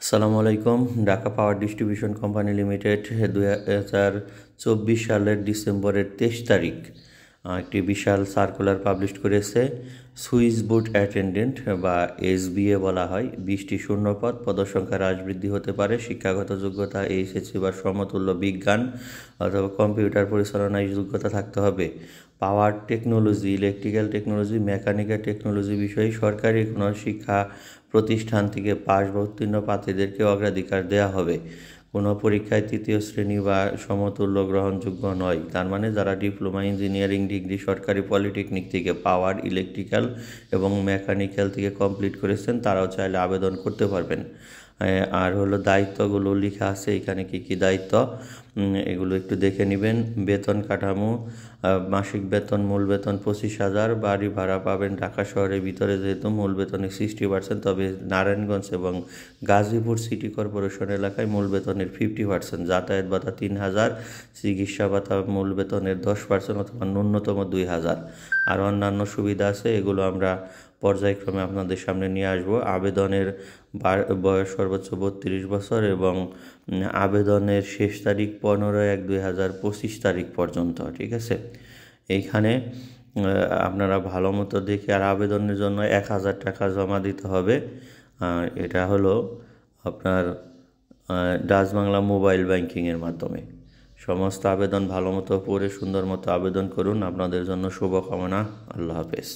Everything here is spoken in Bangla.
আসসালামু আলাইকুম। Dhaka power distribution company limited 2024 সালের ডিসেম্বরের 23 তারিখ একটি বিশাল সার্কুলার পাবলিশ করেছে। সুইচ বোর্ড অ্যাটেন্ডেন্ট বা এসবিএ বলা হয়। 20টি শূন্যপদ, পদসংখ্যা হ্রাস বৃদ্ধি হতে পারে। শিক্ষাগত যোগ্যতা এইচএসসি বা সমতুল্য বিজ্ঞান অথবা কম্পিউটার পরিচালনায় যোগ্যতা থাকতে হবে। পাওয়ার technology, electrical technology, mechanical technology বিষয়ে সরকারি কোনো শিক্ষা প্রতিষ্ঠান থেকে পাস বা উত্তীর্ণ প্রার্থীদেরকে অগ্রাধিকার দেওয়া হবে। কোনো পরীক্ষায় তৃতীয় শ্রেণী বা সমতুল্য গ্রহণযোগ্য নয়। তার মানে যারা ডিপ্লোমা ইঞ্জিনিয়ারিং ডিগ্রি সরকারি পলিটেকনিক থেকে পাওয়ার, ইলেকট্রিক্যাল এবং মেকানিক্যাল থেকে কমপ্লিট করেছেন তারাও চাইলে আবেদন করতে পারবেন। আর হলো দায়িত্বগুলো লেখা আছে এখানে কি কি দায়িত্ব, এগুলো একটু দেখে নেবেন। বেতন কাঠামো, মাসিক বেতন, মূল বেতন 25,000। বাড়ি ভাড়া পাবেন ঢাকা শহরের ভিতরে, যেহেতু মূল বেতনের 60%, তবে নারায়ণগঞ্জ এবং গাজীপুর সিটি কর্পোরেশন এলাকায় মূল বেতনের 50%। যাতায়াত ভাতা 3,000, চিকিৎসা ভাতা মূল বেতনের 10% অথবা ন্যূনতম 2,000। আর অন্যান্য সুবিধা আছে, এগুলো আমরা পর্যায়ক্রমে আপনাদের সামনে নিয়ে আসব। আবেদনের বয়স সর্বোচ্চ 32 বছর এবং আবেদনের শেষ তারিখ 15/1/2025 তারিখ পর্যন্ত। ঠিক আছে, এইখানে আপনারা ভালো মতো দেখে, আর আবেদনের জন্য 1,000 টাকা জমা দিতে হবে। আর এটা হলো আপনার ডাচ বাংলা মোবাইল ব্যাংকিংয়ের মাধ্যমে। সমস্ত আবেদন ভালো মতো পড়ে সুন্দর মতো আবেদন করুন। আপনাদের জন্য শুভকামনা। আল্লাহ হাফেজ।